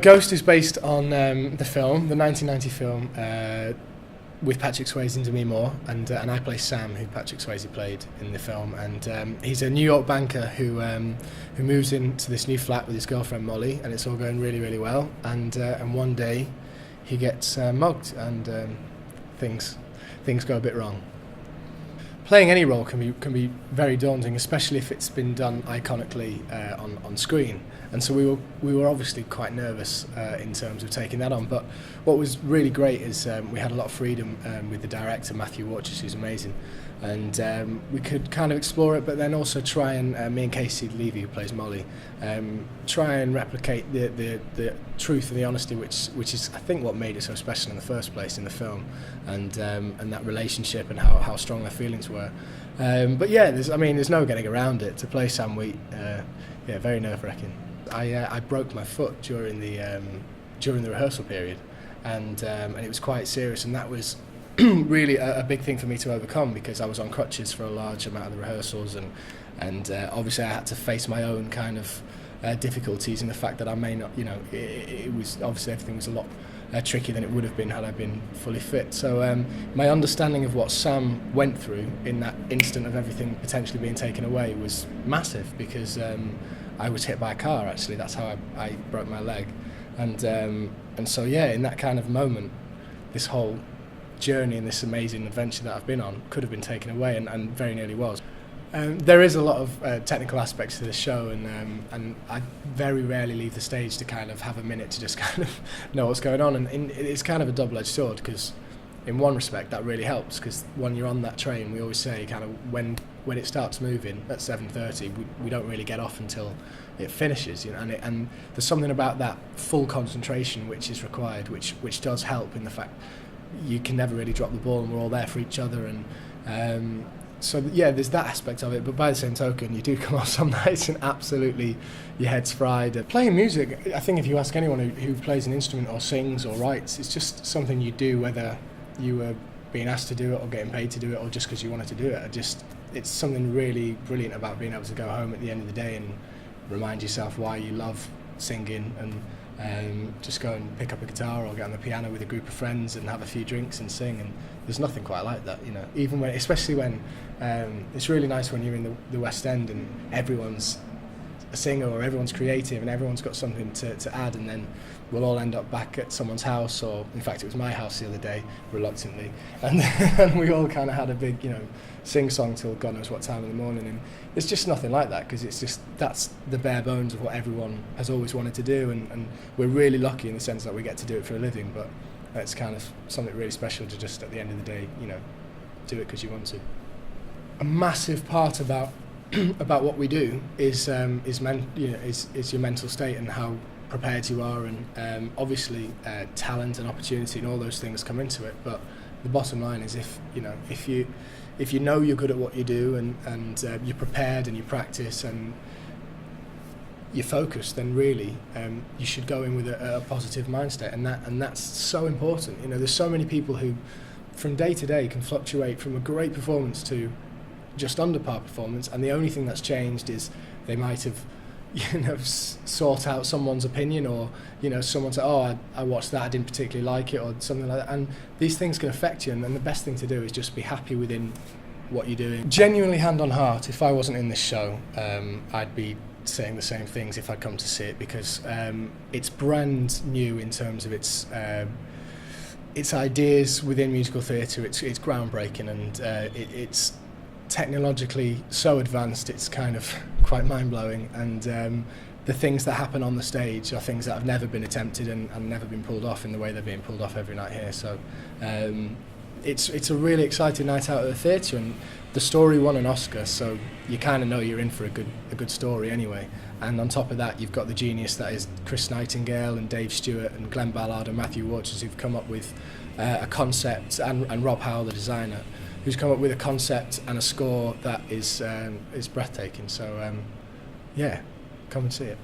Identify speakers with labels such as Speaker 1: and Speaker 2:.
Speaker 1: Ghost is based on the film, the 1990 film, with Patrick Swayze and Demi Moore, and I play Sam, who Patrick Swayze played in the film, and he's a New York banker who moves into this new flat with his girlfriend Molly, and it's all going really, really well, and one day he gets mugged, and things go a bit wrong. Playing any role can be very daunting, especially if it's been done iconically on screen. And so we were obviously quite nervous in terms of taking that on. But what was really great is we had a lot of freedom with the director, Matthew Watchers, who's amazing, and we could kind of explore it, but then also try and me and Casey Levy, who plays Molly, try and replicate the truth and the honesty, which is I think what made it so special in the first place in the film, and that relationship and how strong their feelings were. But yeah, there's no getting around it. To play Sam Wheat, very nerve-wracking. I broke my foot during the rehearsal period, and it was quite serious, and that was really a big thing for me to overcome, because I was on crutches for a large amount of the rehearsals, and obviously I had to face my own kind of difficulties in the fact that I may not, it was obviously everything was a lot trickier than it would have been had I been fully fit. So my understanding of what Sam went through in that instant of everything potentially being taken away was massive, because I was hit by a car, actually. That's how I broke my leg, and so yeah, in that kind of moment, this whole journey and this amazing adventure that I've been on could have been taken away, and very nearly was. There is a lot of technical aspects to the show, and I very rarely leave the stage to kind of have a minute to just kind of know what's going on, and it's kind of a double-edged sword, because in one respect that really helps, because when you're on that train, we always say kind of when it starts moving at 7:30, we don't really get off until it finishes, and there's something about that full concentration which is required, which does help in the fact you can never really drop the ball, and we're all there for each other, and so yeah, there's that aspect of it. But by the same token, you do come off some nights and absolutely your head's fried. Playing music, I think if you ask anyone who plays an instrument or sings or writes, it's just something you do whether you were being asked to do it or getting paid to do it or just because you wanted to do it. It's something really brilliant about being able to go home at the end of the day and remind yourself why you love singing, and just go and pick up a guitar or get on the piano with a group of friends and have a few drinks and sing. And there's nothing quite like that, even especially when it's really nice when you're in the West End and everyone's a singer or everyone's creative and everyone's got something to add, and then we'll all end up back at someone's house, or in fact it was my house the other day, reluctantly, and we all kind of had a big sing-song till God knows what time in the morning, and it's just nothing like that, because that's the bare bones of what everyone has always wanted to do, and we're really lucky in the sense that we get to do it for a living, but it's kind of something really special to just at the end of the day do it because you want to. A massive part about what we do is your mental state and how prepared you are, and obviously talent and opportunity and all those things come into it, but the bottom line is if you know you're good at what you do, and you're prepared and you practice and you're focused, then really you should go in with a positive mindset, and that's so important. There's so many people who from day to day can fluctuate from a great performance to just under par performance, and the only thing that's changed is they might have sought out someone's opinion, or someone said, oh, I watched that, I didn't particularly like it, or something like that, and these things can affect you, and the best thing to do is just be happy within what you're doing. Genuinely, hand on heart, if I wasn't in this show, I'd be saying the same things if I'd come to see it, because it's brand new in terms of its ideas within musical theatre. It's groundbreaking, and it's technologically so advanced, it's kind of quite mind-blowing, and the things that happen on the stage are things that have never been attempted and never been pulled off in the way they're being pulled off every night here. So it's a really exciting night out at the theatre, and the story won an Oscar, so you kind of know you're in for a good story anyway. And on top of that, you've got the genius that is Chris Nightingale and Dave Stewart and Glenn Ballard and Matthew Watchers, who've come up with a concept, and Rob Howell, the designer, who's come up with a concept and a score that is breathtaking. So yeah, come and see it.